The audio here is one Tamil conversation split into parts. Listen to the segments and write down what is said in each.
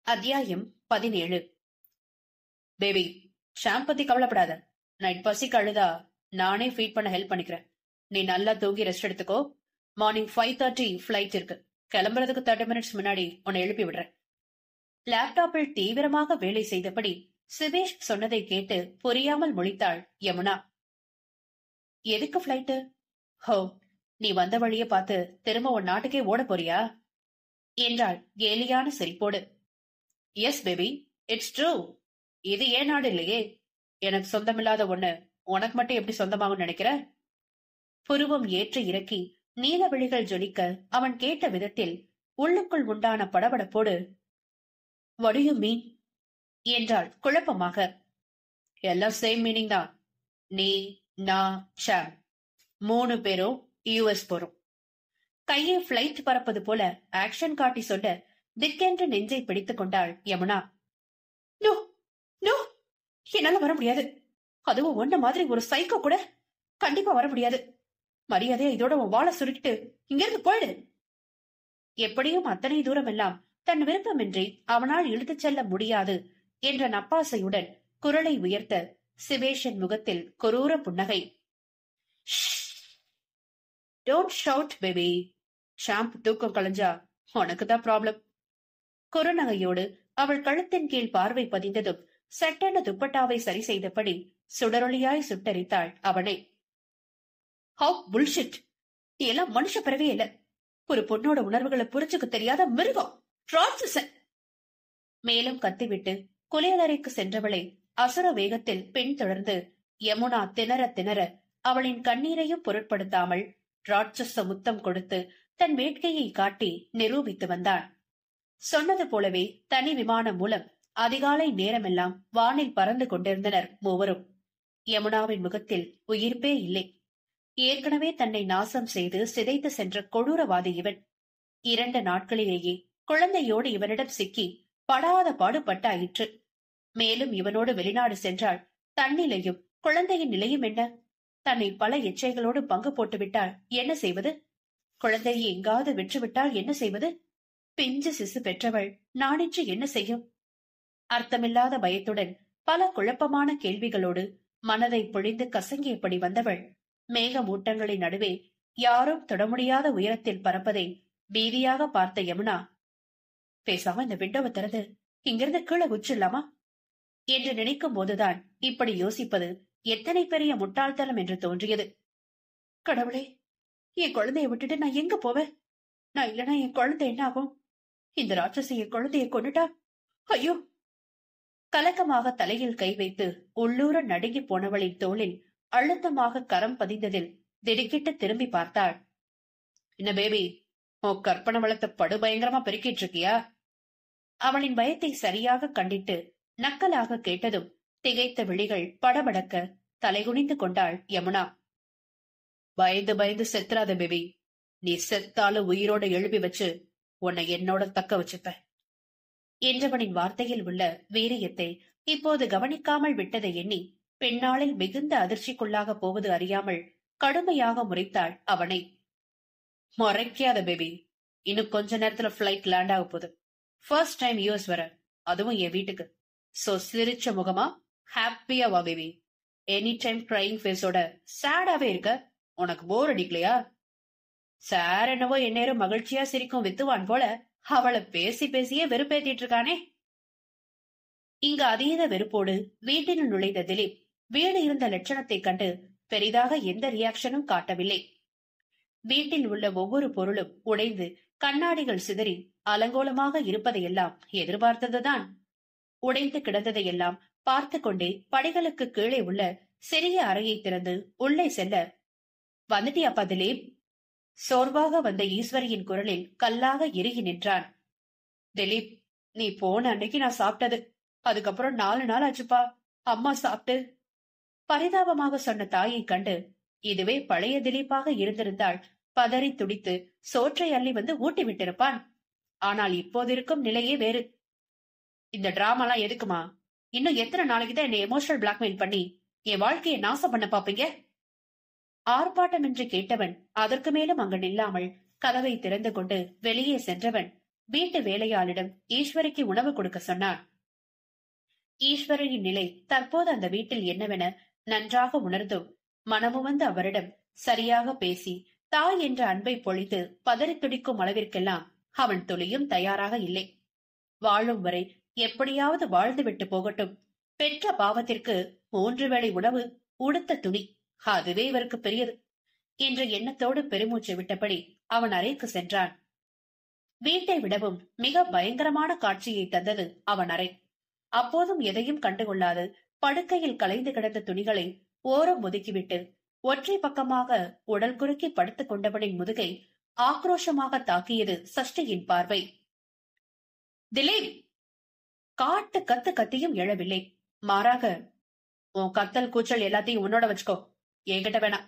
அத்தியாயம் 17. பேபி, ஷாம் பத்தி கவலைப்படாத. நைட் பசிக்கு அழுதா நானே ஃபீட் பண்ண ஹெல்ப் பண்ணிக்கிறேன். நீ நல்லா தூங்கி ரெஸ்ட் எடுத்துக்கோ. மார்னிங் 5:30 ஃபிளைட் இருக்கு. கிளம்புறதுக்கு 30 மினிட்ஸ் முன்னாடி உன்னை எழுப்பி விடுறேன். லேப்டாப்பில் தீவிரமாக வேலை செய்தபடி சிவேஷ் சொன்னதை கேட்டு புரியாமல் முழித்தாள் யமுனா. எதுக்கு ஃபிளைட்டு? ஹோ, நீ வந்த வழியை பார்த்து திரும்ப உன் நாட்டுக்கே ஓட போறியா என்றாள் கேலியான சிரிப்போடு. Yes baby, it's true. இது ஏன் நாடு இல்லையே. எனக்கு சொந்தமில்லாத ஒண்ணு உனக்கு மட்டும் எப்படி சொந்தமாகும் நினைக்கிற? புருவம் ஏற்று இறக்கி நீல விழிகள் ஜொலிக்க அவன் கேட்ட விதத்தில் உள்ளுக்குள் உண்டான படபடப்போடு what do you mean என்றாள் குழப்பமாக. எல்லாம் சேம் மீனிங் தான். நீ, நான், ஷாம் 3 பேரும் யுஎஸ் போறோம். கையை பிளைட் பறப்பது போல ஆக்ஷன் காட்டி சொல்ல திக்கென்று நெஞ்சை பிடித்துக் கொண்டாள் யமுனா. நோ நோ, என்னால வர முடியாது. அதுவும் ஒன்ன மாதிரி ஒரு சைக்கோ கூட கண்டிப்பா வர முடியாது. மரியாதையா இதோட உன் வாழை சுருக்கிட்டு இங்கிருந்து போயிடு. எப்படியும் அத்தனை தூரம் எல்லாம் தன் விருப்பமின்றி அவனால் இழுத்துச் செல்ல முடியாது என்ற நப்பாசையுடன் குரலை உயர்த்த சிவேஷன் முகத்தில் கொரூர புன்னகை. Don't shout baby. ஷாம்பு தூக்கம் கலைஞ்சா உனக்குதான் ப்ராப்ளம். குறுநகையோடு அவள் கழுத்தின் கீழ் பார்வை பதிந்ததும் சட்டென துப்பட்டாவை சரி செய்தபடி சுடரொளியாய் சுட்டரித்தாள் அவனை. How bullshit. நீ எல்லாம் மனுஷ பிறவே இல்ல. ஒரு பொண்ணோட உணர்வுகளை புரிஞ்சுக்க தெரியாத மிருகம். மேலும் கத்திவிட்டு குளியலறைக்கு சென்றவளை அசுர வேகத்தில் பின் தொடர்ந்து யமுனா திணற திணற அவளின் கண்ணீரையும் பொருட்படுத்தாமல் ராட்சச முத்தம் கொடுத்து தன் வேட்கையை காட்டி நிரூபித்து வந்தான். சொன்னது போலவே தனி விமானம் மூலம் அதிகாலை நேரமெல்லாம் வானில் பறந்து கொண்டிருந்தனர் மூவரும். யமுனாவின் முகத்தில் உயிர்ப்பே இல்லை. ஏற்கனவே தன்னை நாசம் செய்து சிதைத்து சென்ற கொடூரவாதி இவன். 2 நாட்களிலேயே குழந்தையோடு இவனிடம் சிக்கி படாத பாடுபட்டாயிற்று. மேலும் இவனோடு வெளிநாடு சென்றால் தன்னிலையும் குழந்தையின் நிலையும் என்ன? தன்னை பல எச்சைகளோடு பங்கு போட்டுவிட்டால் என்ன செய்வது? குழந்தையை எங்காவது விற்றுவிட்டால் என்ன செய்வது? பிஞ்சு சிசு பெற்றவள் நானின்று என்ன செய்யும்? அர்த்தமில்லாத பயத்துடன் பல குழப்பமான கேள்விகளோடு மனதை பொழிந்து கசங்கியபடி வந்தவள் மேகமூட்டங்களின் நடுவே யாரும் தொட முடியாத உயரத்தில் பறப்பதை பீதியாக பார்த்த யமுனா, பேசாம இந்த விண்டோவை திறந்து இங்கிருந்து கீழே குச்சிடலாமா என்று நினைக்கும் போதுதான் இப்படி யோசிப்பது எத்தனை பெரிய முட்டாள்தனம் என்று தோன்றியது. கடவுளே, என் குழந்தைய விட்டுட்டு நான் எங்க போவேன்? நான் இல்லனா என் குழந்தை என்ன ஆகும்? இந்த ராட்சசி என் குழந்தைய கொண்டுட்டா ஐயோ! கலக்கமாக தலையில் கை வைத்து உள்ளூர நடுங்கி போனவளின் தோளில் அழுத்தமாக கரம் பதிந்ததில் திடுக்கிட்டு திரும்பி பார்த்தாள். என்ன பேபி, உன் கற்பனை வளத்தை படுபயங்கரமா பெருக்கிட்டு இருக்கியா? அவளின் பயத்தை சரியாக கண்டிட்டு நக்கலாக கேட்டதும் திகைத்த விழிகள் படபடக்க தலைகுனிந்து கொண்டாள் யமுனா. பயந்து பயந்து செத்துறாத பேபி. நீ செத்தாலும் உயிரோட எழுப்பி வச்சு உன்னை என்னோட தக்க வச்சுப்ப என்றவனின் வார்த்தையில் உள்ள வீரியத்தை இப்போது கவனிக்காமல் விட்டதை எண்ணி பின்னாளில் மிகுந்த அதிர்ச்சிக்குள்ளாக போவது அறியாமல் கடுமையாக முறைத்தாள் அவனை. முறைக்காத பேபி. இன்னும் கொஞ்ச நேரத்துல பிளைட் லேண்ட் ஆக போகுது. ஃபர்ஸ்ட் டைம் யூஎஸ் வர, அதுவும் என் வீட்டுக்கு. சோ சிரிச்ச முகமா ஹாப்பியா வா பேபி. எனி டைம் கிரைங் ஃபேஸோட சேடாவே இருக்க உனக்கு போர் அடிக்கலையா? சார் என்னவோ எந்நேரம் மகிழ்ச்சியா சிரிக்கும் வித்துவான் போல அவளை பேசி பேசியே வெறுப்பேத்திட்டு இருக்கானே. இங்கு அதீத வெறுப்போடு வீட்டினுள் நுழைந்த திலீப் வீடு இருந்த லட்சணத்தை கண்டு பெரிதாக எந்த ரியாக்ஷனும் காட்டவில்லை. வீட்டில் உள்ள ஒவ்வொரு பொருளும் உடைந்து கண்ணாடிகள் சிதறி அலங்கோலமாக இருப்பதையெல்லாம் எதிர்பார்த்ததுதான். உடைந்து கிடந்ததையெல்லாம் பார்த்து கொண்டே படிகளுக்கு கீழே உள்ள சிறிய அறையை திறந்து உள்ளே செல்ல, வந்துட்டியாப்பா திலீப்? சோர்வாக வந்த ஈஸ்வரியின் குரலில் கல்லாக இறுகி நின்றான். திலீப், நீ போன அன்னைக்கு நான் சாப்பிட்டது. அதுக்கப்புறம் 4 நாள் ஆச்சுப்பா அம்மா சாப்பிட்டு. பரிதாபமாக சொன்ன தாயை கண்டு இதுவே பழைய திலீப்பாக இருந்திருந்தால் பதறி துடித்து சோற்றை அள்ளி வந்து ஊட்டி விட்டிருப்பான். ஆனால் இப்போது இருக்கும் நிலையே வேறு. இந்த டிராமாலாம் எதுக்குமா? இன்னும் எத்தனை நாளைக்குதான் என்னை எமோஷனல் பிளாக்மெயில் பண்ணி என் வாழ்க்கையை நாசம் பண்ண பாப்பீங்க? ஆர்ப்பாட்டம் என்று கேட்டவன் அதற்கு மேலும் அங்கு நில்லாமல் கதவை திறந்து கொண்டு வெளியே சென்றவன் வீட்டு வேலையாளிடம் ஈஸ்வரிக்கு உணவு கொடுக்க சொன்னான். ஈஸ்வரியின் நிலை தற்போது அந்த வீட்டில் என்னவென நன்றாக உணர்ந்தும் மனமுவந்து அவரிடம் சரியாக பேசி தாய் என்ற அன்பை பொழித்து பதறி துடிக்கும் அளவிற்கெல்லாம் அவன் துளியும் தயாராக இல்லை. வாழும் வரை எப்படியாவது வாழ்ந்துவிட்டு போகட்டும், பெற்ற பாவத்திற்கு 3 வேளை உணவு, உடுத்த துணி, அதுவே இவருக்கு பெரியது என்ற எண்ணத்தோடு பெருமூச்சு விட்டபடி அவன் அறைக்கு சென்றான். வீட்டை விடவும் மிக பயங்கரமான காட்சியை தந்தது அவன் அறை. அப்போதும் எதையும் கண்டுகொள்ளாது படுக்கையில் கலைந்து கிடந்த துணிகளை ஓரம் ஒதுக்கிவிட்டு ஒற்றை பக்கமாக உடல் குறுக்கி படுத்துக் கொண்டவனின் முதுகை ஆக்ரோஷமாக தாக்கியது சஷ்டியின் பார்வை. திலீப்! காட்டு கத்து கத்தியும் எழவில்லை. மாறாக, உன் கத்தல் கூச்சல் எல்லாத்தையும் உன்னோட வச்சுக்கோ, என்கிட்ட வேணாம்.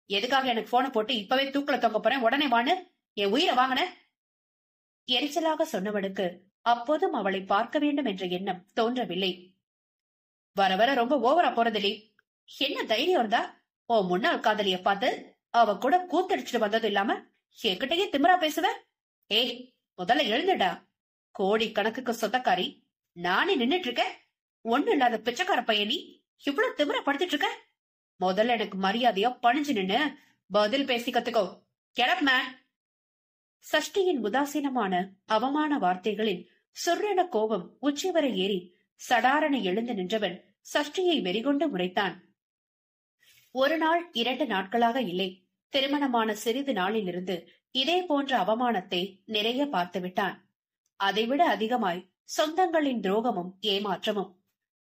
எதுக்காக எனக்கு போனை போட்டு இப்பவே தூக்கல தொங்க போறேன், உடனே வான்னு என் உயிரை வாங்கின? எரிச்சலாக சொன்னவனுக்கு அப்போதும் அவளை பார்க்க வேண்டும் என்ற எண்ணம் தோன்றவில்லை. வர வர ரொம்ப ஓவரா போறதில்லை. என்ன தைரியம் இருந்தா ஓ முன்னாள் காதலிய பார்த்து அவ கூட கூத்தடிச்சுட்டு வந்தது இல்லாம என்கிட்டயே திமிரா பேசுவ? ஏய், முதல்ல எழுந்துடா. கோடி கணக்குக்கு சொந்தக்காரி நானே நின்னுட்டு இருக்க. ஒண்ணு இல்லாத பிச்சைக்கார பையனி இவ்வளவு திமிரா படுத்துட்டு இருக்க. முதல்ல எனக்கு மரியாதையா பணிஞ்சு நின்னு பதில் பேசி கத்துக்கோ. Get man. சஷ்டியின் உதாசீனமான அவமான வார்த்தைகளில் சுர்ரென கோபம் உச்சி வரை ஏறி சடாரண எழுந்து நின்றவன் சஷ்டியை வெறிகொண்டு முறைத்தான். 1 நாள் 2 நாட்களாக இல்லை, திருமணமான சிறிது நாளிலிருந்து இதே போன்ற அவமானத்தை நிறைய பார்த்து விட்டான். அதைவிட அதிகமாய் சொந்தங்களின் துரோகமும் ஏமாற்றமும்.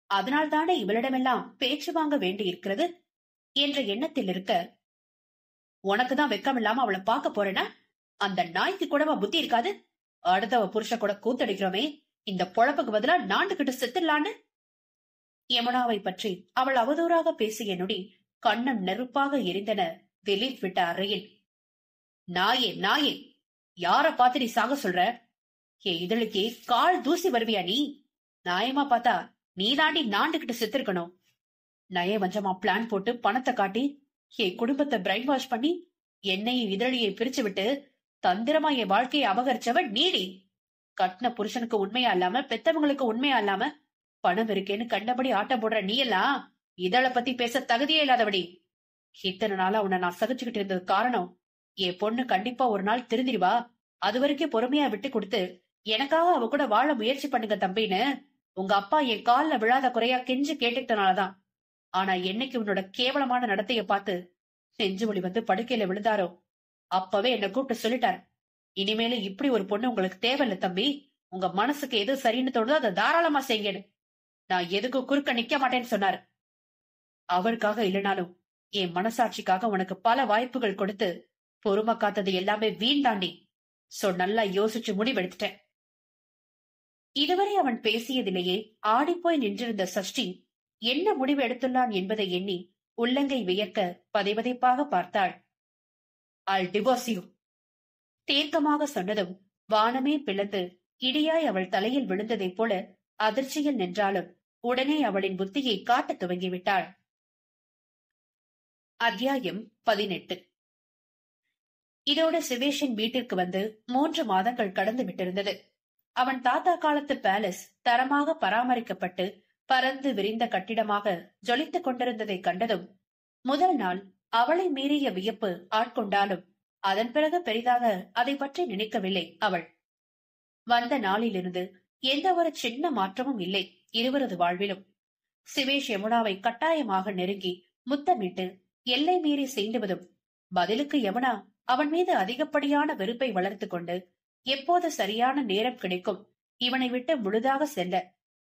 அதனால்தானே இவளிடமெல்லாம் பேச்சு வாங்க வேண்டியிருக்கிறது என்ற எண்ணத்தில் இருக்க, உனக்குதான் வெக்கமில்லாம அவளை பார்க்க போறேன்னா அந்த நாய்க்கு கூடவா புத்தி இருக்காது? அடுத்தவ புருஷ கூட கூத்தடிக்கிறோமே, இந்த பொழப்புக்கு பதிலா நாண்டுகிட்டு செத்துடலான்னு. யமுனாவை பற்றி அவள் அவதூறாக பேசிய நொடி கண்ணம் நெருப்பாக எரிந்தன திலீப் விட்ட அறையில். நாயே நாயே, யார பார்த்து நீ சாக சொல்ற? ஏ இதழுக்கே கால் தூசி வருவியா நீ? நியாயமா பார்த்தா நீ தாண்டி நாண்டுகிட்டு செத்துருக்கணும். நய வஞ்சமா பிளான் போட்டு பணத்தை காட்டி என் குடும்பத்தை பிரைன் வாஷ் பண்ணி என்னையும் இதழியை பிரிச்சு விட்டு தந்திரமா என் வாழ்க்கையை அபகரிச்சவன் நீடி. கட்டின புருஷனுக்கு உண்மையா இல்லாம பெத்தவங்களுக்கு உண்மையா இல்லாம பணம் இருக்கேன்னு கண்டபடி ஆட்டம் போடுற நீ எல்லாம் இதழ பத்தி பேச தகுதியே இல்லாதபடி. இத்தனை நாளா உன்னை நான் சகிச்சுக்கிட்டு இருந்தது காரணம், என் பொண்ணு கண்டிப்பா ஒரு நாள் திருந்திருவா, அது வரைக்கும் பொறுமையா விட்டு கொடுத்து எனக்காக அவ கூட வாழ முயற்சி பண்ணுங்க தம்பின்னு உங்க அப்பா என் கால்ல விழாத குறையா கெஞ்சு கேட்டுக்கிட்டனாலதான். ஆனா என்னைக்கு உன்னோட கேவலமான நடத்தைய பார்த்து நெஞ்சு வலி வந்து படுக்கையில விழுந்தாரோ அப்பவே என்ன கூப்பிட்டு சொல்லிட்டார், இனிமேல இப்படி ஒரு பொண்ணு உங்களுக்கு தேவையில்ல தம்பி, உங்க மனசுக்கு எது சரின்னு தோணுதோ அதை தாராளமா செய்யுங்கன்னு. நான் எதுக்கும் குறுக்க நிக்க மாட்டேன்னு சொன்னாரு. அவருக்காக இல்லைனாலும் என் மனசாட்சிக்காக உனக்கு பல வாய்ப்புகள் கொடுத்து பொறுமை காத்தது எல்லாமே வீண் தாண்டி. சோ நல்லா யோசிச்சு முடிவெடுத்துட்டேன். இதுவரை அவன் பேசியதிலேயே ஆடிப்போய் நின்றிருந்த சஷ்டி என்ன முடிவு எடுத்துள்ளான் என்பதை எண்ணி உள்ளங்கை வியர்க்க பதைபதைப்பாக பார்த்தாள். I'll divorce you. தீர்க்கமாக சொன்னதும் வானமே பிளந்து இடியாய் அவள் தலையில் விழுந்ததைப் போல அதிர்ச்சியில் நின்றாலும் உடனே அவளின் புத்தியை காட்டத் துவங்கிவிட்டாள். அத்தியாயம் 18. இதோடு சிவேஷின் வீட்டிற்கு வந்து 3 மாதங்கள் கடந்து விட்டிருந்தது. அவன் தாத்தா காலத்து பேலஸ் தரமாக பராமரிக்கப்பட்டு பறந்து விரிந்த கட்டிடமாக ஜொலித்துக் கொண்டிருந்ததை கண்டதும் முதல் நாள் அவளை மீறிய வியப்பு ஆட்கொண்டாலும் அதன் பிறகு பெரிதாக அதை பற்றி நினைக்கவில்லை அவள். வந்த நாளிலிருந்து எந்த ஒரு சின்ன மாற்றமும் இல்லை இருவரது வாழ்விலும். சிவேஷ் யமுனாவை கட்டாயமாக நெருங்கி முத்தமிட்டு எல்லை மீறி சீண்டுவதும் பதிலுக்கு யமுனா அவன் மீது அதிகப்படியான வெறுப்பை வளர்த்து கொண்டு எப்போது சரியான நேரம் கிடைக்கும் இவனை விட்டு முழுதாக செல்ல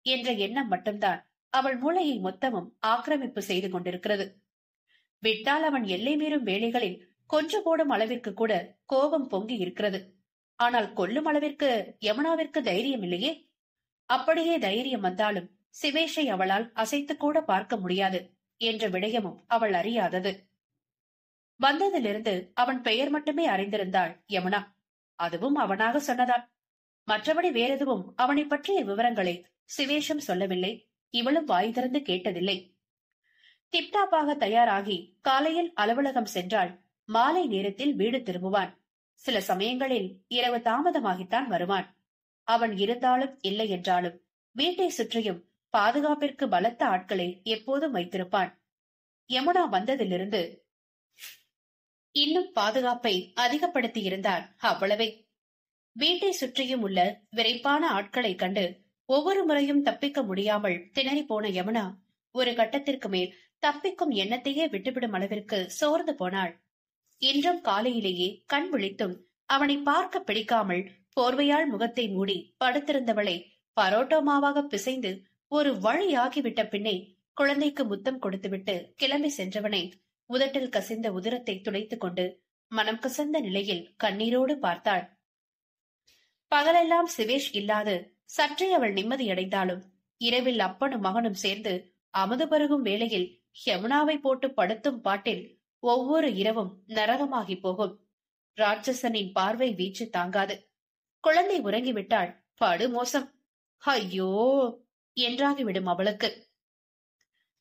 என்ற எண்ணம் மட்டும்தான் அவள் மூளையை மொத்தமும் ஆக்கிரமிப்பு செய்து கொண்டிருக்கிறது. விட்டால் அவன் எல்லை மீறும் வேளைகளில் கொன்று போடும் அளவிற்கு கூட கோபம் பொங்கி இருக்கிறது. ஆனால் கொல்லும் அளவிற்கு யமுனாவிற்கு தைரியம் இல்லையே. அப்படியே தைரியம் வந்தாலும் சிவேஷை அவளால் அசைத்து கூட பார்க்க முடியாது என்ற விடயமும் அவள் அறியாதது. வந்ததிலிருந்து அவன் பெயர் மட்டுமே அறிந்திருந்தாள் யமுனா. அதுவும் அவனாக சொன்னதால். மற்றபடி வேறெதுவும் அவனை பற்றிய விவரங்களை சிவேஷம் சொல்லவில்லை, இவளும் வாய் திறந்து கேட்டதில்லை. டிப்டாப்பாக தயாராகி காலையில் அலுவலகம் சென்றால் மாலை நேரத்தில் வீடு திரும்புவான். சில சமயங்களில் இரவு தாமதமாகித்தான் வருவான். அவன் இருந்தாலும் இல்லை என்றாலும் வீட்டை சுற்றியும் பாதுகாப்பிற்கு பலத்த ஆட்களை எப்போதும் வைத்திருப்பான். யமுனா வந்ததிலிருந்து இன்னும் பாதுகாப்பை அதிகப்படுத்தி இருந்தான். அவ்வளவே. வீட்டை சுற்றியும் உள்ள விரைப்பான ஆட்களை கண்டு ஒவ்வொரு முறையும் தப்பிக்க முடியாமல் திணறி போன யமுனா ஒரு கட்டத்திற்கு மேல் தப்பிக்கும் எண்ணத்தையே விட்டுவிடும் அளவிற்கு சோர்ந்து போனாள். இன்றும் காலையிலேயே கண் விழித்தும் அவனை பார்க்க பிடிக்காமல் போர்வையால் முகத்தை மூடி படுத்திருந்தவளை பரோட்டோ மாவாக பிசைந்து ஒரு வழியாகிவிட்ட பின்னே குழந்தைக்கு முத்தம் கொடுத்துவிட்டு கிளம்பி சென்றவனை உதட்டில் கசிந்த உதிரத்தை துடைத்துக் கொண்டு மனம் கசந்த நிலையில் கண்ணீரோடு பார்த்தாள். பகலெல்லாம் சிவேஷ் இல்லாது சற்றே அவள் நிம்மதியடைந்தாலும் இரவில் அப்பனும் மகனும் சேர்ந்து அமுது பருகும் வேளையில் யமுனாவை போட்டு படுத்தும் பாட்டில் ஒவ்வொரு இரவும் நரகமாகி போகும். ராட்சசனின் பார்வை வீச்சு தாங்காது. குழந்தை உறங்கிவிட்டாள். படு மோசம். ஐயோ என்றாகிவிடும் அவளுக்கு.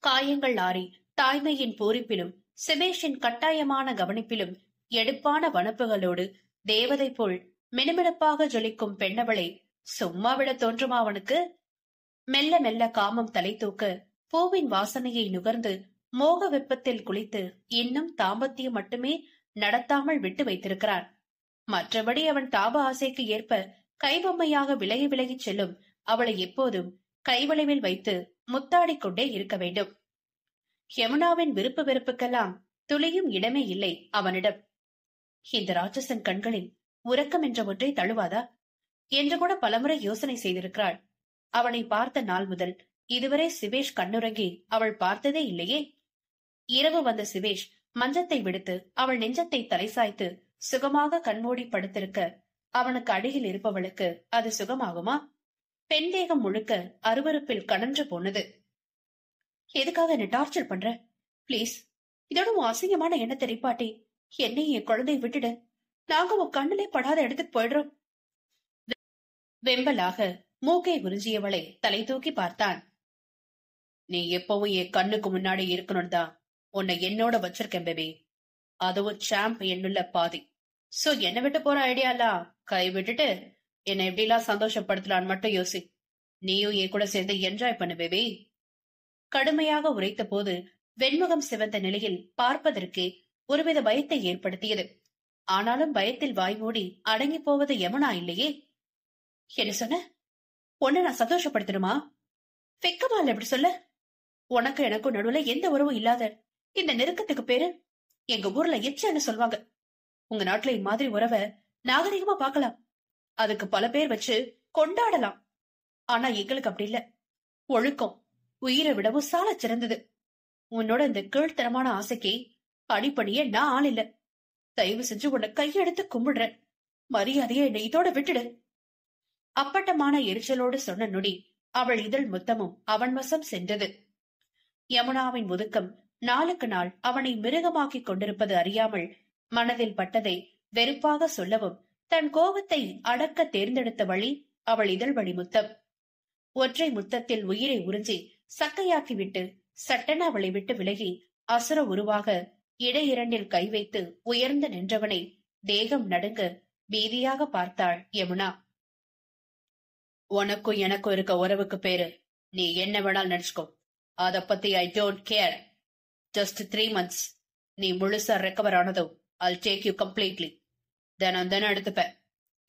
காயங்கள் ஆறி தாய்மையின் பூரிப்பிலும் சிவேஷின் கட்டாயமான கவனிப்பிலும் எடுப்பான வனப்புகளோடு தேவதை போல் மினுமினுப்பாக ஜொலிக்கும் பெண்ணவளை சும்மா விட தோன்றுமா அவனுக்கு? மெல்ல மெல்ல காமம் தலை தூக்க பூவின் வாசனையை நுகர்ந்து மோக வெப்பத்தில் குளித்து இன்னும் தாம்பத்தியம் மட்டுமே நடத்தாமல் விட்டு வைத்திருக்கிறான். மற்றபடி அவன் தாப ஆசைக்கு ஏற்ப கைபொம்மையாக விலகி விலகி செல்லும் அவளை எப்போதும் கைவளைவில் வைத்து முத்தாடிக் கொண்டே இருக்க வேண்டும். யமுனாவின் விருப்பு வெறுப்புக்கெல்லாம் துளியும் இடமே இல்லை அவனிடம். இந்த ராட்சசன் கண்களில் உறக்கம் என்ற ஒன்றை தழுவாதா என்று கூட பலமுறை யோசனை செய்திருக்கிறாள். அவனை பார்த்த நாள் முதல் இதுவரை சிவேஷ் கண்ணுறங்கி அவள் பார்த்ததே இல்லையே. இரவு வந்த சிவேஷ் மஞ்சத்தை விடுத்து அவள் நெஞ்சத்தை தலை சாய்த்து சுகமாக கண்மூடி படுத்திருக்க அவனுக்கு அடியில் இருப்பவளுக்கு அது சுகமாகுமா? பெண் தேகம் முழுக்க அருவருப்பில் கனன்று போனது. எதுக்காக என்ன டார்ச்சர் பண்ற? பிளீஸ், இதோட உன் அசிங்கமான எண்ணத்தை ரிப்பாட்டி என்னையும் என் குழந்தையை விட்டுடு. நாங்க உன் கண்ணிலே படாத இடத்துக்கு போயிடுறோம். வெம்பலாக மூக்கை உறிஞ்சியவளை தலை தூக்கி பார்த்தான். நீ எப்பவும் என் கண்ணுக்கு முன்னாடி இருக்கணும் தான் உன்னை என்னோட வச்சிருக்கேன் பேபி. அதுவும் சாம்ப் என்னுள்ள பாதி. சோ என்ன விட்டு போற ஐடியாலாம் கை விட்டுட்டு என்னை எப்படிலாம் சந்தோஷப்படுத்தலான்னு மட்டும் யோசி. நீயும் என் கூட சேர்ந்து என்ஜாய் பண்ணு பேபி. கடுமையாக உரைத்த போது வெண்முகம் சிவந்த நிலையில் பார்ப்பதற்கே ஒருவித பயத்தை ஏற்படுத்தியது. ஆனாலும் பயத்தில் வாய்மூடி அடங்கி போவது யமுனா இல்லையே. என்ன சொன்ன? உன்னை நான் சந்தோஷப்படுத்தணுமா? வெக்கமால எப்படி சொல்ல? உனக்கு எனக்கும் நடுவுல எந்த உறவும் இல்லாத இந்த நெருக்கத்துக்கு பேரு எங்க ஊர்ல எச்சன்னு சொல்வாங்க. உங்க நாட்டுல இம்மாதிரி உறவை நாகரிகமா பார்க்கலாம், அதுக்கு பல பேர் வச்சு கொண்டாடலாம். ஆனா எங்களுக்கு அப்படி இல்ல. ஒழுக்கம் உயிரை விடவும் சால சிறந்தது. உன்னோட இந்த கீழ்த்தரமான ஆசைக்கு அடிப்படியே நான் ஆள் இல்ல. தயவு செஞ்சு உன்னை கையெடுத்து கும்பிடுறேன். மரியாதையை என்னை இதோட விட்டுடு. அப்பட்டமான எரிச்சலோடு சொன்ன நொடி அவள் இதழ் முத்தமும் அவன் வசம் சென்றது. யமுனாவின் ஒதுக்கம் நாளுக்கு நாள் அவனை மிருகமாக்கிக் கொண்டிருப்பது அறியாமல் மனதில் பட்டதை வெறுப்பாக சொல்லவும் தன் கோபத்தை அடக்க தேர்ந்தெடுத்த வழி அவள் இதழ் வழி முத்தம். ஒற்றை முத்தத்தில் உயிரை உறிஞ்சி சக்கையாக்கிவிட்டு சட்டென அவளை விட்டு விலகி அசுர உருவாக இடையிரண்டில் கை வைத்து உயர்ந்து நின்றவனை தேகம் நடுங்க பீதியாக பார்த்தாள் யமுனா. உனக்கும் எனக்கும் இருக்க உறவுக்கு பேரு நீ என்ன வேணாலும் நினைச்சுக்கோ. அத பத்தி I don't care. Just 3 months. நீ முழுசா ரெக்கவர் ஆனதும் I'll take you completely. தினம் எடுத்துப்ப.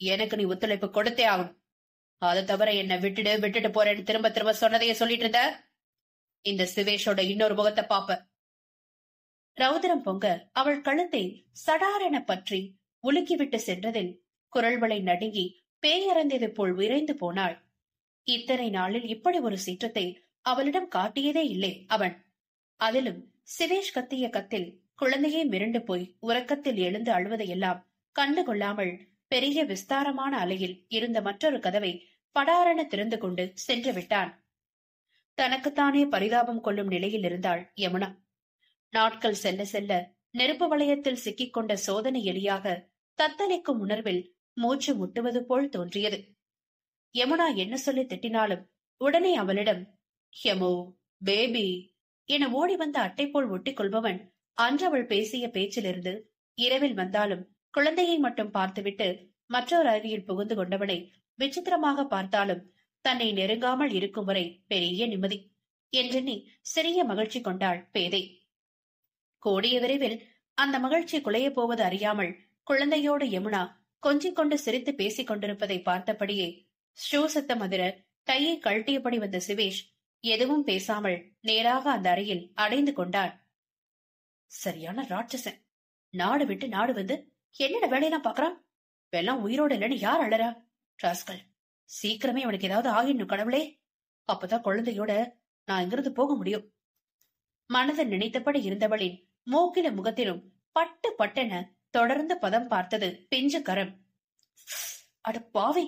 எனக்கு நீ ஒத்துழைப்பு கொடுத்தே ஆகணும். அதை தவிர என்ன விட்டுட்டு போறேன்னு திரும்ப திரும்ப சொன்னதையே சொல்லிட்டு இருந்த இந்த சிவேஷோட இன்னொரு முகத்தை பாப்ப. ரௌதிரம் பொங்க அவள் கழுத்தை சடாரென பற்றி உலுக்கிவிட்டு சென்றதில் குரல்வளை நடுங்கி பேயறந்தது போல் விரைந்து போனாள். இத்தனை நாளில் இப்படி ஒரு சீற்றத்தை அவளிடம் காட்டியதே இல்லை அவன். அதிலும் சிவேஷ் கத்திய கத்தில் குழந்தையே மிரண்டு போய் உறக்கத்தில் எழுந்து அழுவதையெல்லாம் கண்டு கொள்ளாமல் பெரிய விஸ்தாரமான அலையில் இருந்த மற்றொரு கதவை படாரென திறந்து கொண்டு சென்று விட்டான். தனக்குத்தானே பரிதாபம் கொள்ளும் நிலையில் இருந்தாள் யமுனா. நாட்கள் செல்ல செல்ல நெருப்பு வளையத்தில் சிக்கிக் கொண்ட சோதனை எலியாக தத்தளிக்கும் உணர்வில் மூச்சு முட்டுவது போல் தோன்றியது. யமுனா என்ன சொல்லி திட்டினாலும் உடனே அவளிடம் யமு பேபி என ஓடி வந்த அட்டை போல் ஒட்டிக் கொள்பவன் அன்று அவள் பேசிய பேச்சிலிருந்து இரவில் வந்தாலும் குழந்தையை மட்டும் பார்த்துவிட்டு மற்றொரு அறையில் புகுந்து கொண்டவனை விசித்திரமாக பார்த்தாலும் தன்னை நெருங்காமல் இருக்கும் வரை பெரிய நிம்மதி என்றெண்ணி சிறிய மகிழ்ச்சி கொண்டாள் பேதை. கூடிய விரைவில் அந்த மகிழ்ச்சி குலைய போவது அறியாமல் குழந்தையோடு யமுனா கொஞ்சிக் கொண்டு சிரித்து பேசிக் கொண்டிருப்பதை பார்த்தபடியே ஷூ சத்தம் அதிர கையை கழட்டியபடி வந்த சிவேஷ் எதுவும் பேசாமல் நேராக அந்த அறையில் அடைந்து கொண்டான். சரியான ராட்சசன். நாடு விட்டு நாடு வந்து என்னென்ன வேலையெல்லாம் பாக்குறான். வெள்ளம் உயிரோடு இல்லைன்னு யார் அழறா? ராஸ்கல், சீக்கிரமே அவனுக்கு ஏதாவது ஆகிடணும் கடவுளே. அப்பதான் குழந்தையோட நான் இங்கிருந்து போக முடியும். மனதில் நினைத்தபடி இருந்தவளின் மூக்கிலும் முகத்திலும் பட்டு பட்டென தொடர்ந்து பதம் பார்த்தது பிஞ்சு கரம். அட பாவி,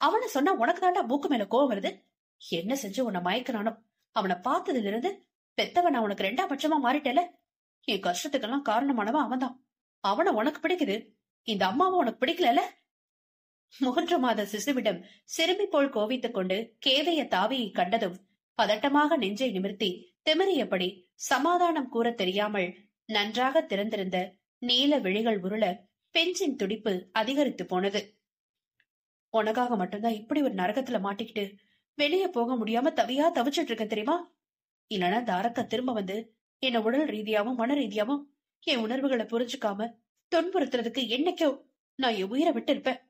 அவனை சொன்னா உனக்கு தாண்டா மூக்கு மேல கோவம் வருது. என்ன செஞ்சு உன்னை மயக்கிறானோ? அவனை பார்த்ததுல இருந்து பெத்தவன் உனக்கு 2ஆம் பட்சமா மாறிட்டல. என் கஷ்டத்துக்கெல்லாம் காரணமானவன் அவன்தான். அவனை உனக்கு பிடிக்குது, இந்த அம்மாவை உனக்கு பிடிக்கல. 3 மாத சிசுவிடம் சிறுமி போல் கோவித்துக் கொண்டு கேதைய தாவியை கண்டதும் பதட்டமாக நெஞ்சை நிமிர்த்தி திமிரியபடி சமாதானம் கூற தெரியாமல் நன்றாக திறந்திருந்த நீல விழிகள் உருள பெஞ்சின் துடிப்பு அதிகரித்து போனது. உனக்காக மட்டும்தான் இப்படி ஒரு நரகத்துல மாட்டிக்கிட்டு வெளியே போக முடியாம தவியா தவிச்சிட்டு இருக்க தெரியுமா? இல்லனா தாரக்க திரும்ப வந்து என்ன உடல் ரீதியாவும் மன ரீதியாவும் என் உணர்வுகளை புரிஞ்சுக்காம துன்புறுத்துறதுக்கு என்னைக்கோ நான் என் உயிரை விட்டு இருப்பேன்.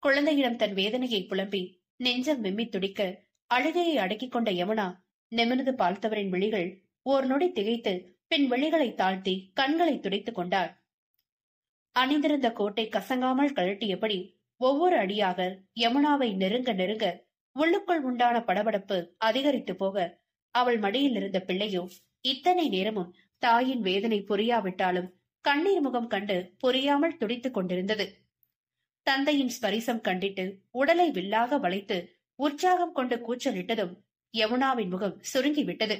குழந்தையிடம் தன் வேதனையை புலம்பி நெஞ்சம் வெம்மி துடிக்க அழுகையை அடக்கிக் கொண்ட யமுனா நிமிர்ந்து பார்த்தவரின் விழிகள் ஓர் நொடி திகைத்து பின் விழிகளை தாழ்த்தி கண்களை துடைத்துக் கொண்டாள். அணிந்திருந்த கோட்டை கசங்காமல் கழட்டியபடி ஒவ்வொரு அடியாக யமுனாவை நெருங்க நெருங்க உள்ளுக்குள் உண்டான படபடப்பு அதிகரித்து போக அவள் மடியில் இருந்த பிள்ளையோ இத்தனை நேரமும் தாயின் வேதனை புரியாவிட்டாலும் கண்ணீர் முகம் கண்டு புரியாமல் துடித்துக் கொண்டிருந்தது. தந்தையின் ஸ்பரிசம் கண்டிட்டு உடலை வில்லாக வளைத்து உற்சாகம் கொண்டு கூச்சலிட்டதும் யமுனாவின் முகம் சுருங்கிவிட்டது.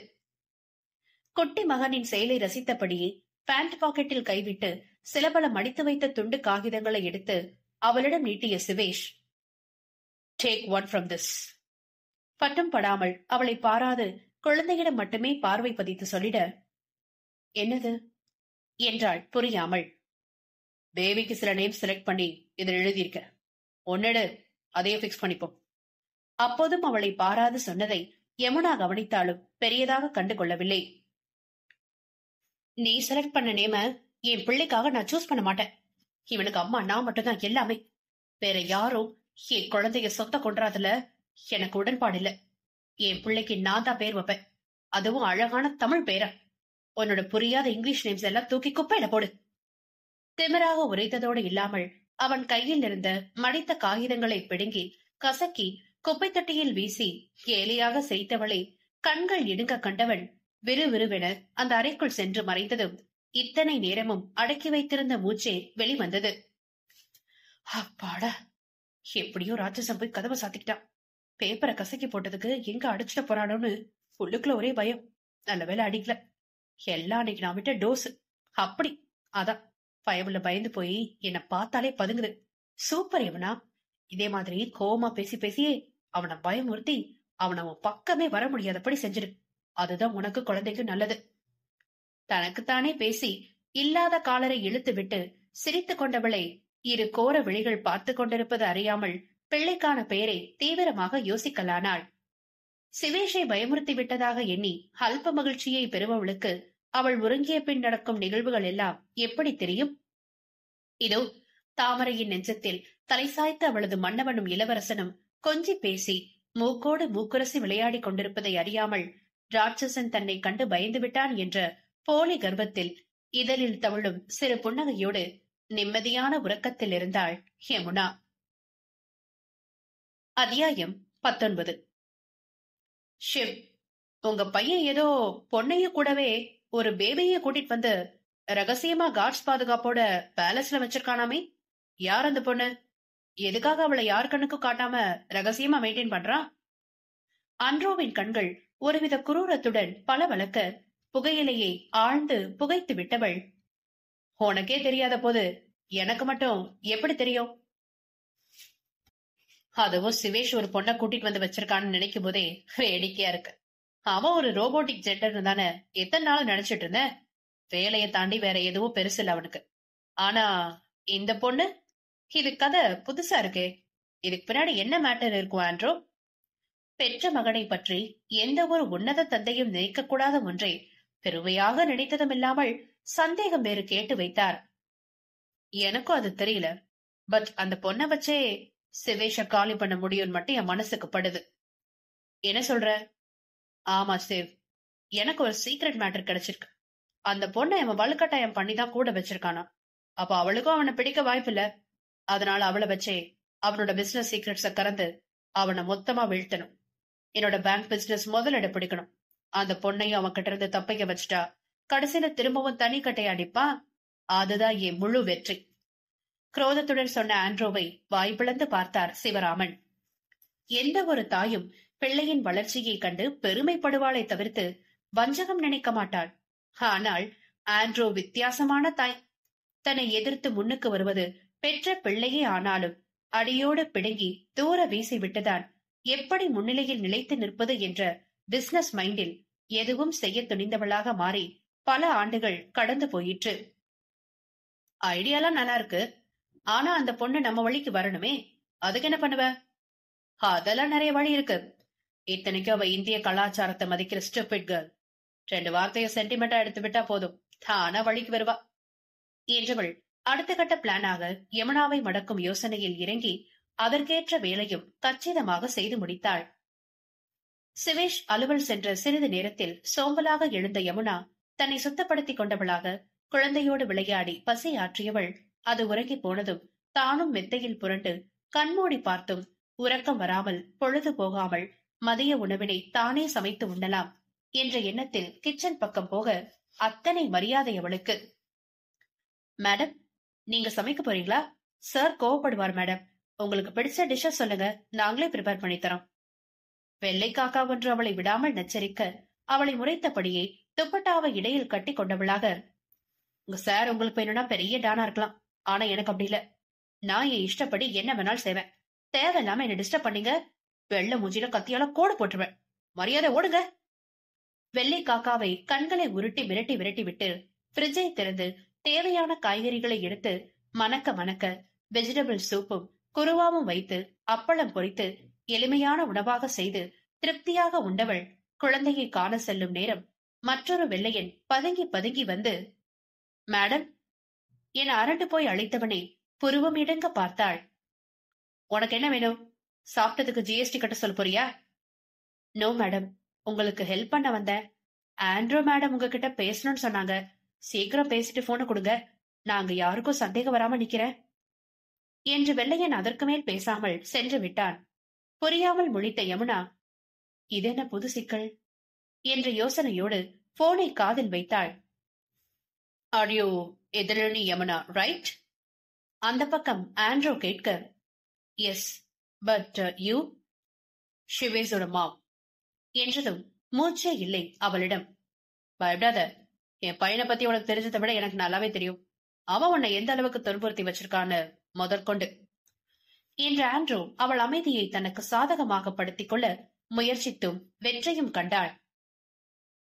குட்டி மகனின் செயலை ரசித்தபடியே பேண்ட் பாக்கெட்டில் கைவிட்டு சிலபல மடித்து வைத்த துண்டு காகிதங்களை எடுத்து அவளிடம் நீட்டிய Shivesh, take one from this. பட்டும் படாமல் அவளை பாராது குழந்தையிடம் மட்டுமே பார்வை பதித்து சொல்லிட, என்னது என்றாள் புரியாமல். பேபிக்கு சில நேம் செலக்ட் பண்ணி இதில் எழுதியிருக்க, ஒன்னெடு, அதையே பிக்ஸ் பண்ணிப்போம். அப்போதும் அவளை பாராது சொன்னதை யமுனா கவனித்தாலும் பெரியதாக கண்டு கொள்ளவில்லை. நீ செலக்ட் பண்ண நேம என் பிள்ளைக்காக நான் சூஸ் பண்ண மாட்டேன். இவனுக்கு அம்மா நான் மட்டும்தான் எல்லாமே. வேற யாரும் என் குழந்தைய சொத்த கொண்டாதுல எனக்கு உடன்பாடு இல்ல. என் பிள்ளைக்கு நான் தான் பேர் வைப்பேன், அதுவும் அழகான தமிழ் பேரா. உன்னோட புரியாத இங்கிலீஷ் நேம்ஸ் எல்லாம் தூக்கி குப்பையில போடு. திமிராக உரைத்ததோடு இல்லாமல் அவன் கையில் இருந்த மடித்த காகிதங்களை பிடுங்கி கசக்கி குப்பை தொட்டியில் வீசி ஏலியாக செய்தவளை கண்கள் இடுங்க கண்டவன் விறுவிறுவென அந்த அறைக்குள் சென்று மறைந்ததும் இத்தனை நேரமும் அடக்கி வைத்திருந்த மூச்சே வெளிவந்தது. அப்பாடா, எப்படியோ ராட்சசம் போய் கதவை சாத்திக்கிட்டான். பேப்பரை கசக்கி போட்டதுக்கு எங்க அடிச்சுட்ட போறானோன்னு உள்ளுக்குள்ள ஒரே பயம். நல்ல வேலை அடிக்கல. எல்லாம் அன்னைக்கு நான் விட்ட டோஸ். அப்படி அதான் பயமுள்ள பயந்து போய் என்ன பார்த்தாலே பதுங்குது. சூப்பர் யமுனா, இதே மாதிரி கோவமா பேசி பேசியே அவனை பயமுறுத்தி அவன் அவன் பக்கமே வர முடியாதபடி செஞ்சிரு. அதுதான் உனக்கு குழந்தைக்கு நல்லது. தனக்குத்தானே பேசி இல்லாத காலரை இழுத்து விட்டு சிரித்துக் கொண்டவளை இரு கோர விழிகள் பார்த்து கொண்டிருப்பது அறியாமல் பிள்ளைக்கான பெயரை தீவிரமாக யோசிக்கலானாள். சிவேஷை பயமுறுத்தி விட்டதாக எண்ணி அல்ப மகிழ்ச்சியை பெறுபவளுக்கு அவள் உறங்கிய பின் நடக்கும் நிகழ்வுகள் எல்லாம் எப்படி தெரியும்? இதோ தாமரையின் நெஞ்சத்தில் தலை சாய்த்து அவளது மன்னவனும் இளவரசனும் கொஞ்சி பேசி மூக்கோடு மூக்குரசி விளையாடி கொண்டிருப்பதை அறியாமல் ராட்சசன் தன்னை கண்டு பயந்து விட்டான் என்ற போலி கர்வத்தில் இதழில் தவழும் சிறு புன்னகையோடு நிம்மதியான உறக்கத்தில் இருந்தாள் யமுனா. அத்தியாயம் 19. ஷிவ், உங்க பையன் ஏதோ பொண்ணையும் கூடவே ஒரு பேபியை கூட்டிட்டு வந்து ரகசியமா கார்ட்ஸ் பாதுகாப்போட பேலஸ்ல வச்சிருக்கானாமே. யார் அந்த பொண்ணு? எதுக்காக அவளை யார் கண்ணுக்கும் காட்டாம ரகசியமா மெயின்டைன் பண்றான்? அன்ரோவின் கண்கள் ஒருவித குரூரத்துடன் பல வழக்க புகையிலையை ஆழ்ந்து புகைத்து விட்டவள், உனக்கே தெரியாத போது எனக்கு மட்டும் எப்படி தெரியும்? அதுவும் சிவேஷ் ஒரு பொண்ணை கூட்டிட்டு வந்து வச்சிருக்கான்னு நினைக்கும் போதே வேடிக்கையா இருக்கு. அவன் ஒரு ரோபோட்டிக் ஜெண்டர் தானே எத்தனை நாள் நினைச்சிட்டு இருந்த. வேலையை தாண்டி வேற எதுவும் பெருசு இல்ல அவனுக்கு. ஆனா இந்த பொண்ணு, இது கதை புதுசா இருக்கே. இதுக்கு பின்னாடி என்ன மேட்டர் இருக்கும் ஆண்ட்ரோ? பெற்ற மகனை பற்றி எந்த ஒரு உன்னத தந்தையும் நினைக்கக்கூடாத ஒன்றை பெருமையாக நினைத்ததும் இல்லாமல் சந்தேகம் வேறு கேட்டு வைத்தார். எனக்கும் அது தெரியல. பட் அந்த பொண்ணை வச்சே சிவேஷ காலி பண்ண முடியும்னு மட்டும் என் மனசுக்கு படுது. என்ன சொல்ற? ஆமா சிவ், எனக்கு ஒரு சீக்ரெட் மேட்டர் கிடைச்சிருக்கு. அந்த பொண்ணை அவன் வலுக்கட்டாயம் பண்ணிதான் கூட வச்சிருக்கானா. அப்ப அவளுக்கும் அவனை பிடிக்க வாய்ப்பில்ல. அதனால அவளை வச்சே அவனோட பிசினஸ் சீக்ரெட்ஸ கறந்து அவனை மொத்தமா வீழ்த்தணும். என்னோட பேங்க் பிசினஸ் முதலிட பிடிக்கணும். அந்த பொண்ணையும் அவன் கிட்ட இருந்து தப்பிக்க வச்சுட்டா கடைசியில திரும்பவும் தனி கட்டையை அடிப்பான். அதுதான் என் முழு வெற்றி. குரோதத்துடன் சொன்ன ஆண்ட்ரோவை வாய்ப்பிழந்து பார்த்தார் சிவராமன். எந்த ஒரு தாயும் பிள்ளையின் வளர்ச்சியை கண்டு பெருமைப்படுவாளை தவிர்த்து வஞ்சகம் நினைக்க மாட்டாள். ஆனால் ஆண்ட்ரோ வித்தியாசமான தாய். தன்னை எதிர்த்து முன்னுக்கு வருவது பெற்ற பிள்ளையே ஆனாலும் அடியோடு பிடுங்கி தூர வீசி விட்டுதான் எப்படி முன்னிலையில் நிலைத்து நிற்பது என்ற பிசினஸ் மைண்டில் எதுவும் செய்ய துணிந்தவளாக மாறி பல ஆண்டுகள் கடந்து போயிற்று. ஐடியாலாம் நல்லா இருக்கு. ஆனா அந்த பொண்ணு நம்ம வழிக்கு வரணுமே, அதுக்கு என்ன பண்ணுவ? அதெல்லாம் நிறைய வழி இருக்கு. இத்தனைக்கும் அவ இந்திய கலாச்சாரத்தை மதிக்கிற ஸ்டூபிட் கேர்ள். 2 வார்த்தைய சென்டிமெண்டா எடுத்து விட்டா போதும், தானா வழிக்கு வருவா என்றவள் அடுத்த கட்ட பிளானாக யமுனாவை மடக்கும் யோசனையில் இறங்கி அதற்கேற்ற வேலையும் கச்சிதமாக செய்து முடித்தாள். சிவேஷ் அலுவல் சென்ற சிறிது நேரத்தில் சோம்பலாக எழுந்த யமுனா தன்னை சுத்தப்படுத்திக் கொண்டவளாக குழந்தையோடு விளையாடி பசி ஆற்றியவள் அது உறங்கி போனதும் தானும் மெத்தையில் புரண்டு கண்மூடி பார்த்தும் உறக்கம் வராமல் பொழுது போகாமல் மதிய உணவினை தானே சமைத்து உண்ணலாம் என்ற எண்ணத்தில் கிச்சன் பக்கம் போக அத்தனை மரியாதை அவளுக்கு. மேடம், நீங்க சமைக்க போறீங்களா? சார் கோவப்படுவார் மேடம். உங்களுக்கு பிடிச்ச டிஷ்ஷ சொல்லுங்க, நாங்களே ப்ரிப்பேர் பண்ணி தரோம். வெள்ளை காக்கா ஒன்று அவளை விடாமல் நச்சரிக்க அவளை முறைத்தபடியே துப்பட்டாவை இடையில் கட்டி கொண்டவளாக, உங்க சார் உங்களுக்கு வேணும்னா பெரிய டானா இருக்கலாம், ஆனா எனக்கு அப்படி இல்ல. நான் என் இஷ்டப்படி என்ன வேணாலும் செய்வேன். தேவையில்லாம என்ன டிஸ்டர்ப் பண்ணீங்க, வெள்ள மூஞ்சில கத்தியால கோடு போட்டுருவேன். மரியாதை ஓடுங்க. வெள்ளை காக்காவை கண்களை உருட்டி விரட்டி விரட்டி விட்டு பிரிட்ஜை திறந்து தேவையான காய்கறிகளை எடுத்து மணக்க மணக்க வெஜிடபிள் சூப்பும் குருவாவும் வைத்து அப்பளம் பொரித்து எளிமையான உணவாக செய்து திருப்தியாக உண்டவள் குழந்தையை காண செல்லும் நேரம் மற்றொரு வெள்ளையன் பதுங்கி பதுங்கி வந்து, மேடம் என அரண்டு போய் அழைத்தவனை புருவம் இடங்க பார்த்தாள். உனக்கு என்ன வேணும்? சாப்பிட்டதுக்கு ஜிஎஸ்டி கட்ட சொல்ல போறியா? நோ மேடம், உங்களுக்கு ஹெல்ப் பண்ண வந்தேன். ஆண்ட்ரோ மேடம் உங்ககிட்ட பேசணும்னு சொன்னாங்க. சீக்கிரம் பேசிட்டு போன கொடுங்க, நாங்க யாருக்கும் சந்தேகம் வராம நிக்கிறேன் என்று வெள்ளையன் அதற்கு மேல் பேசாமல் சென்று விட்டான். புரியாமல் முழித்த யமுனா, இதென்ன புது சிக்கல் என்ற யோசனையோடு போனை காதில் வைத்தாள். ஆடியோ எதிரணி யமுனா, ரைட்? அந்த பக்கம் ஆண்ட்ரோ கேட்க, எஸ், பட் யூ? ஷிவேஸோட மாம் என்றதும் மூச்சே இல்லை அவளிடம். பயப்படாத, என் பையனை பத்தி உனக்கு தெரிஞ்சதை விட எனக்கு நல்லாவே தெரியும். அவன் உன்னை எந்த அளவுக்கு துன்புறுத்தி வச்சிருக்கான்னு முதற்கொண்டு என்ற ஆண்ட்ரோ அவள் அமைதியை தனக்கு சாதகமாக படுத்திக் கொள்ள முயற்சித்தும் வெற்றியும் கண்டாள்.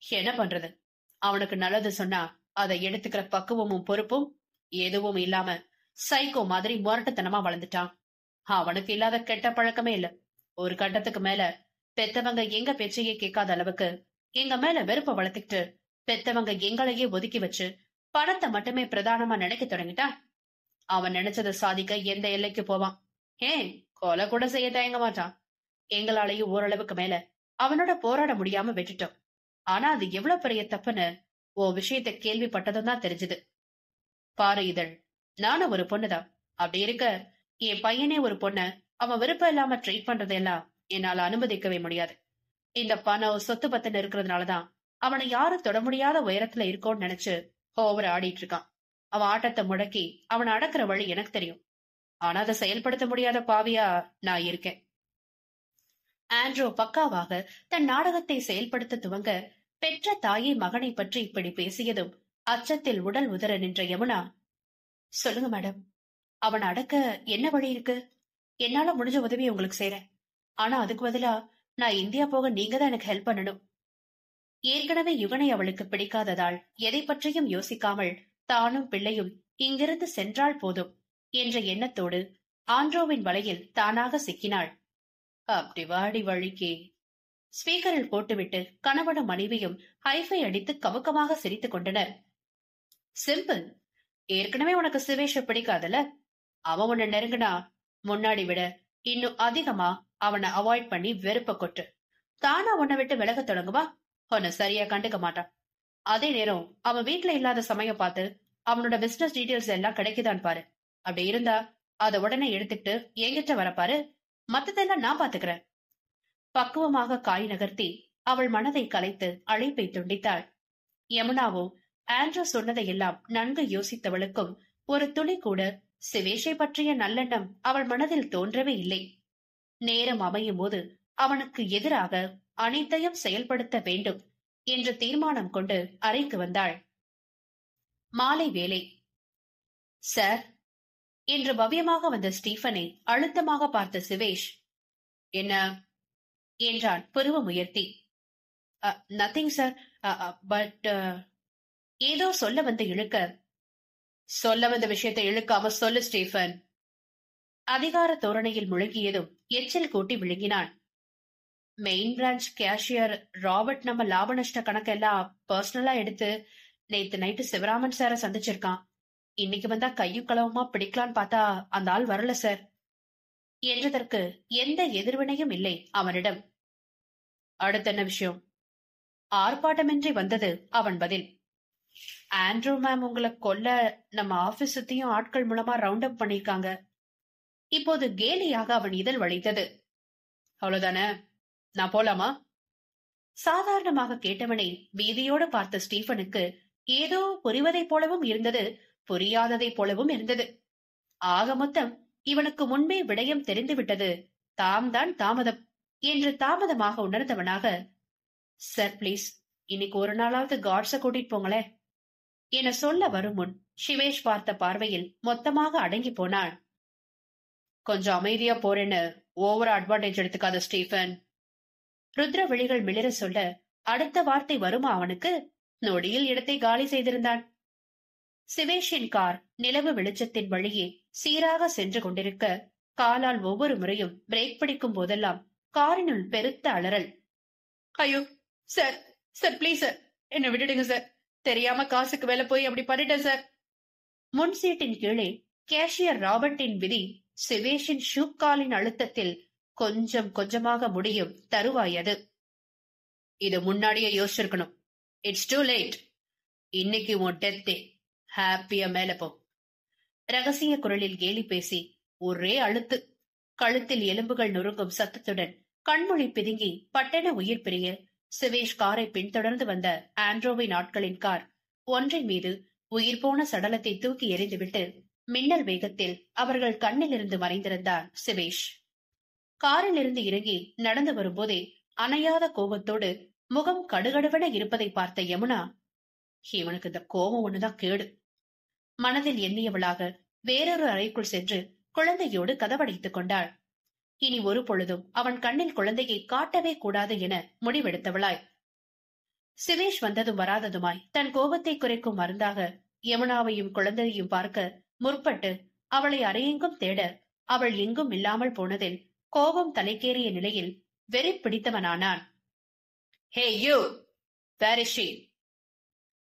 என்ன பண்றது, அவனுக்கு நல்லது சொன்னா அதை எடுத்துக்கிற பக்குவமும் பொறுப்பும் எதுவும் இல்லாம சைக்கோ மாதிரி முரட்டுத்தனமா வளர்ந்துட்டான். அவனுக்கு இல்லாத கெட்ட பழக்கமே இல்ல. ஒரு கட்டத்துக்கு மேல பெத்தவங்க எங்க பேச்சையே கேட்காத அளவுக்கு எங்க மேல வெறுப்ப வளர்த்துக்கிட்டு பெத்தவங்க எங்களையே ஒதுக்கி வச்சு பணத்தை மட்டுமே பிரதானமா நினைக்க தொடங்கிட்டான். அவன் நினைச்சதை சாதிக்க எந்த எல்லைக்கு போவான். ஏன் கொலை கூட செய்ய தயங்க மாட்டான். எங்களாலேயும் ஓரளவுக்கு மேல அவனோட போராட முடியாம விட்டுட்டோம். ஆனா அது எவ்வளவு பெரிய தப்புன்னு ஓ விஷயத்தை கேள்விப்பட்டதும் தான் தெரிஞ்சது. பாரு இதழ், நானும் ஒரு பொண்ணுதான். அப்படி இருக்க என் பையனே ஒரு பொண்ண அவன் விருப்பம் இல்லாம ட்ரீட் பண்றதெல்லாம் என்னால அனுமதிக்கவே முடியாது. இந்த பணம் சொத்து பத்துன்னு இருக்கிறதுனாலதான் அவனை யாரும் தொட முடியாத உயரத்துல இருக்கோன்னு நினைச்சு ஓவர் ஆடிட்டு இருக்கான். அவன் ஆட்டத்தை முடக்கி அவனை அடக்குற வழி எனக்கு தெரியும். ஆனா அதை செயல்படுத்த முடியாத பாவியா நான் இருக்கேன். ஆண்ட்ரோ பக்காவாக தன் நாடகத்தை செயல்படுத்த துவங்க பெற்ற தாயை மகனை பற்றி இப்படி பேசியதும் அச்சத்தில் உடல் உதற நின்ற யமுனா, சொல்லுங்க மேடம், அவன் அடக்க என்ன வழி இருக்கு? என்னால முடிஞ்ச உதவியை உங்களுக்கு செய்றேன். ஆனா அதுக்கு பதிலா நான் இந்தியா போக நீங்க தான் எனக்கு ஹெல்ப் பண்ணணும். ஏற்கனவே யுகனை அவளுக்கு பிடிக்காததால் எதை பற்றியும் யோசிக்காமல் தானும் பிள்ளையும் இங்கிருந்து சென்றால் போதும் என்ற எண்ணத்தோடு ஆண்ட்ரோவின் வலையில் தானாக சிக்கினாள். அப்படி வாடி வழிக்கே. ஸ்பீக்கரில் போட்டுவிட்டு கணவனும் மனைவியும் ஹைஃபை அடித்து கமுக்கமாக சிரித்துக் கொண்டனர். சிம்பிள். ஏற்கனவே உனக்கு சிவேஷ பிடிக்காதல, அவன் உன்னை நெருங்கினா முன்னாடி விட இன்னும் அதிகமா அவனை அவாய்ட் பண்ணி வெறுப்ப கொட்டு. தானா உன்னை விட்டு விலக தொடங்குவா, உன்னை சரியா கண்டுக்க மாட்டான். அதே நேரம் அவன் வீட்டுல இல்லாத சமயம் பார்த்து அவனோட பிசினஸ் டீடைல்ஸ் எல்லாம் கிடைக்குதான்னு பாரு. அப்படி இருந்தா அத உடனே எடுத்துட்டு என்கிட்ட வரப்பாரு, மத்ததெல்லாம் நான் பாத்துக்கிறேன். பக்குவமாக காய் நகர்த்தி அவள் மனதை கலைத்து அழைப்பை துண்டித்தாள். யமுனாவோ ஆண்ட்ரூ சொன்னதையெல்லாம் நன்கு யோசித்தவளுக்கும் ஒரு துளி கூட சிவேஷை பற்றிய நல்லெண்ணம் அவள் மனதில் தோன்றவே இல்லை. நேரம் அமையும் போது அவனுக்கு எதிராக அனைத்தையும் செயல்படுத்த வேண்டும் என்று தீர்மானம் கொண்டு அறைக்கு வந்தாள். மாலை வேலை. சார் என்று பவ்யமாக வந்த ஸ்டீஃபனை அழுத்தமாக பார்த்த சிவேஷ், என்ன என்றான் புருவம் உயர்த்தி. நத்திங் சார், பட் ஏதோ சொல்ல வந்து இழுக்க, சொல்ல வந்த விஷயத்தை இழுக்காம சொல்லு ஸ்டீஃபன். அதிகார தோரணையில் முழுகியதும் எச்சில் கூட்டி விழுங்கினான். மெயின் பிரான்ச் கேஷியர் ராபர்ட் நம்ம லாப நஷ்ட கணக்கெல்லாம் பர்சனலா எடுத்து நேத்து நைட்டு சிவராமன் சார சந்திச்சிருக்கான். இன்னைக்கு வந்தா கையும் களவுமா பிடிக்கலான்னு பார்த்தா அந்த ஆள் வரல சார் என்றதற்கு எந்த எதிர்வினையும் இல்லை அவனிடம். அடுத்த என்ன விஷயம்? ஆர்ப்பாட்டமின்றி வந்தது அவன் பதில். ஆண்ட்ரூ மேம் உங்களை கொல்ல நம்ம ஆபீஸ் சுத்தியும் ஆட்கள் மூலமா ரவுண்ட் அப் பண்ணிருக்காங்க. இப்போது கேலியாக அவன் இதழ் வளைத்தது. அவ்வளவுதானே, நான் போலாமா? சாதாரணமாக கேட்டவனை பீதியோடு பார்த்த ஸ்டீஃபனுக்கு ஏதோ புரிவதைப் போலவும் இருந்தது, புரியாததைப் போலவும் இருந்தது. ஆக மொத்தம் இவனுக்கு முன்பே விடயம் தெரிந்துவிட்டது, தாம் தான் தாமதம் என்று தாமதமாக உணர்ந்தவனாக, சார் பிளீஸ் இன்னைக்கு ஒரு நாளாவது காட்ஸ கூட்டிட்டு போங்களே என சொல்ல வரும் முன் சிவேஷ் பார்த்த பார்வையில் மொத்தமாக அடங்கி போனான். கொஞ்சம் அமைதியா போறேன்னு ஓவரா அட்வான்டேஜ் எடுத்துக்காத ஸ்டீஃபன். ருத்ர விழிகள் மிளிர சொல்ல அடுத்த வார்த்தை வருமா அவனுக்கு? நொடியில் இடத்தை காலி செய்திருந்தான். சிவேஷின் கார் நிலவு வெளிச்சத்தின் வழியே சீராக சென்று கொண்டிருக்க, காலால் ஒவ்வொரு முறையும் பிரேக் பிடிக்கும் போதெல்லாம் காரினுள் பெருத்த அலறல். ஐயோ சார், சார் பிளீஸ் சார், என்ன விட்டுடுங்க சார், தெரியாம காசுக்கு வேலை போய் அப்படி பண்ணிட்டேன் சார். முன் சீட்டின் கீழே கேஷியர் ராபர்ட்டின் விதி சிவேஷின் ஷூக்காலின் அழுத்தத்தில் கொஞ்சம் கொஞ்சமாக முடியும் தருவாயது. இது முன்னாடியே யோசிச்சிருக்கணும். It's too late. இன்னைக்கு உன் டெத்தே. ஹாப்பியா மேல போ. ரகசிய குரலில் கேலி பேசி ஒரே அழுத்து. கழுத்தில் எலும்புகள் நொறுங்கும் சத்தத்துடன் கண்மொழி பிதுங்கி பட்டென உயிர் பிரிய சிவேஷ் காரை பின்தொடர்ந்து வந்த ஆண்ட்ரோவின் ஆட்களின் கார் ஒன்றை மீது உயிர் போன சடலத்தை தூக்கி எறிந்துவிட்டு மின்னல் வேகத்தில் அவர்கள் கண்ணிலிருந்து மறைந்திருந்தார் சிவேஷ். காரில் இருந்து இறங்கி நடந்து வரும்போதே அணையாத கோபத்தோடு முகம் கடுகடுவென இருப்பதை பார்த்த யமுனா, இவனுக்கு இந்த கோபம் ஒண்ணுதான் கேடு மனதில் எண்ணியவளாக வேறொரு அறைக்குள் சென்று குழந்தையோடு கதவடைத்துக் கொண்டாள். இனி ஒரு பொழுதும் அவன் கண்ணில் குழந்தையை காட்டவே கூடாது என முடிவெடுத்தவளாய், சிவேஷ் வந்ததும் வராததுமாய் தன் கோபத்தை குறைக்கும் மருந்தாக யமுனாவையும் குழந்தையையும் பார்க்க முற்பட்டு அவளை அறையெங்கும் தேட அவள் எங்கும் இல்லாமல் போனதில் கோபம் தலைக்கேறிய நிலையில் வெறி பிடித்தவனானான். Hey you, where is she?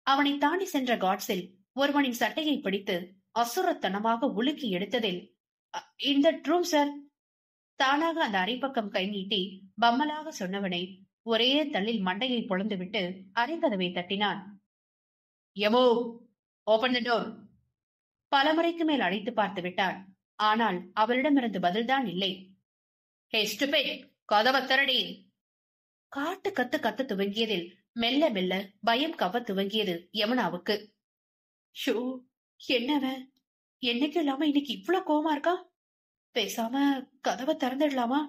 அவனை தாண்டி சென்ற காட்ஸில் ஒருவனின் சட்டையை பிடித்து அசுரத்தனமாக உலுக்கி எடுத்ததில், இந்த ரூம் சார். தானாக அந்த அரைப்பக்கம் கை நீட்டி பம்மலாக சொன்னவனை ஒரே தள்ளில் மண்டையை பொளந்துவிட்டு அரைக்கதவை தட்டினான். யமோ, ஓபன் தி டோர். பலமுறைக்கு மேல் அழைத்து பார்த்து விட்டான். ஆனால் அவளிடமிருந்து பதில்தான் இல்லை. ஹே ஸ்டூபிட், கதவை திறடி. காட்டு கத்து கத்து துவங்கியதில் மெல்ல மெல்ல பயம் கவ துவங்கியது யமுனாவுக்கு. ஷோ, என்னவன் என்னைக்கு இல்லாம இன்னைக்கு இவ்வளவு கோவமா இருக்கா? பேசாம கதவை திறந்துடலாமா?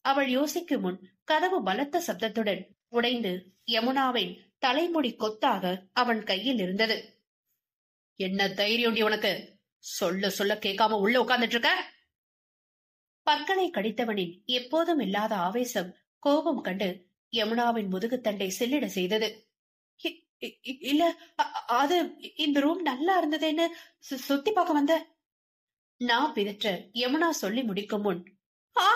அவள் யோசிக்கும் முன் கதவு பலத்த சப்தத்துடன் உடைந்து யமுனாவின் தலைமுடி கொத்தாக அவன் கையில் இருந்தது. என்ன தைரியம் உனக்கு? சொல்ல சொல்ல கேட்காம உள்ள உட்கார்ந்துட்டு இருக்க? பற்களை கடித்தவனின் எப்போதும் இல்லாத ஆவேசம் கோபம் கண்டு யமுனாவின் முதுகுத்தண்டை செல்லிட செய்தது. இல்ல, அது இந்த ரூம் நல்லா இருந்ததுன்னு சுத்தி பார்க்க வந்த. நான் பிதற்ற யமுனா சொல்லி முடிக்கும் முன் ஆ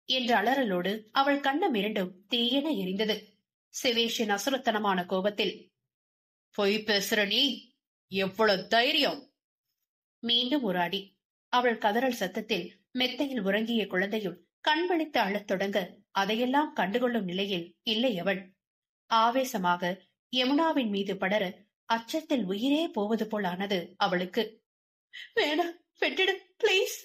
என்ற அலறலோடு அவள் கண்ணம் இரண்டும் தீயென எரிந்தது. சிவேஷின் அசுரத்தனமான கோபத்தில், பொய் பேசுற நீ, எவ்வளவு தைரியம்! மீண்டும் ஒரு அடி. அவள் கதறல் சத்தத்தில் மெத்தையில் உறங்கிய குழந்தையும் கண் விழித்து அழத் தொடங்க அதையெல்லாம் கண்டுகொள்ளும் நிலையில் இல்லை அவள். ஆவேசமாக யமுனாவின் மீது படர அச்சத்தில் உயிரே போவது போல் ஆனது அவளுக்கு. வேணா, விட்டுடு பிளீஸ்.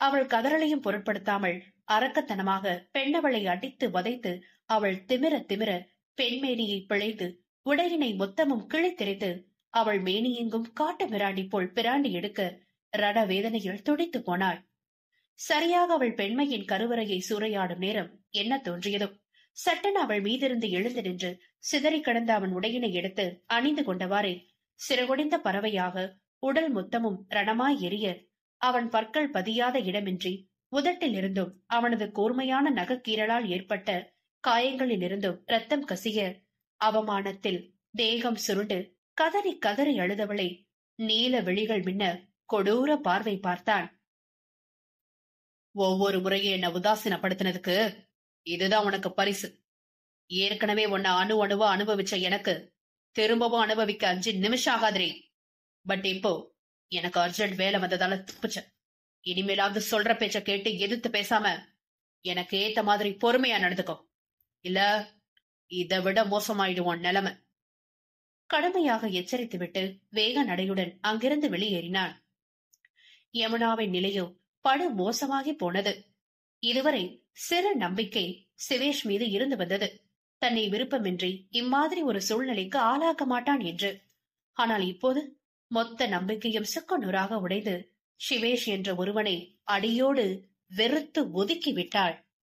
அவள் கதறலையும் பொருட்படுத்தாமல் அரக்கத்தனமாக பெண்ணவளை அடித்து வதைத்து அவள் திமிர திமிர பெண்மேனியை பிழைத்து உடையினை மொத்தமும் கிழித்தெறித்து அவள் மேனியெங்கும் காட்டு மிராண்டி போல் பிராண்டி எடுக்க ரட வேதனையில் துடித்து போனாள். சரியாக அவள் பெண்மையின் கருவறையை சூறையாடும் நேரம் என்ன தோன்றியதோ சட்டென அவள் மீதிருந்து எழுந்து நின்று சிதறி கிடந்த அவன் உடையினை எடுத்து அணிந்து கொண்டவாறே சிறகுடைந்த பறவையாக உடல் மொத்தமும் ரணமாய் எரிய அவன் பற்கள் பதியாத இடமின்றி உதட்டில் இருந்தும் அவனது கூர்மையான நகக்கீரலால் ஏற்பட்ட காயங்களில் இருந்தும் ரத்தம் கசிய அவமானத்தில் தேகம் சுருண்டு கதறி கதறி அழுதவளை நீல விழிகள் மின்ன கொடூர பார்வை பார்த்தான். ஒவ்வொரு முறையும் என்ன உதாசீனப்படுத்தினதுக்கு இதுதான் உனக்கு பரிசு. ஏற்கனவே உன்னை அணு அணுவா அனுபவிச்ச எனக்கு திரும்பவும் அனுபவிக்க 5 நிமிஷம் ஆகாதே. பட் இப்போ எனக்கு அர்ஜென்ட் வேலை வந்ததால தப்பிச்ச. இனிமேலாவது சொல்ற பேச்ச கேட்டு எதிர்த்து பேசாம எனக்கு ஏத்த மாதிரி பொறுமையா நடந்துக்கோ, இல்ல இதை விட மோசமாயிடுவோம் நிலைமை. கடுமையாக எச்சரித்துவிட்டு வேக நடையுடன் அங்கிருந்து வெளியேறினான். யமுனாவின் நிலையோ படு மோசமாகி போனது. இதுவரை சிறு நம்பிக்கை சிவேஷ் மீது இருந்து வந்தது, தன்னை விருப்பமின்றி இம்மாதிரி ஒரு சூழ்நிலைக்கு ஆளாக்க மாட்டான் என்று. ஆனால் இப்போது மொத்த நம்பிக்கையும் சுக்குநூறாக உடைந்து சிவேஷ் என்ற ஒருவனை அடியோடு வெறுத்து ஒதுக்கி விட்டாள்.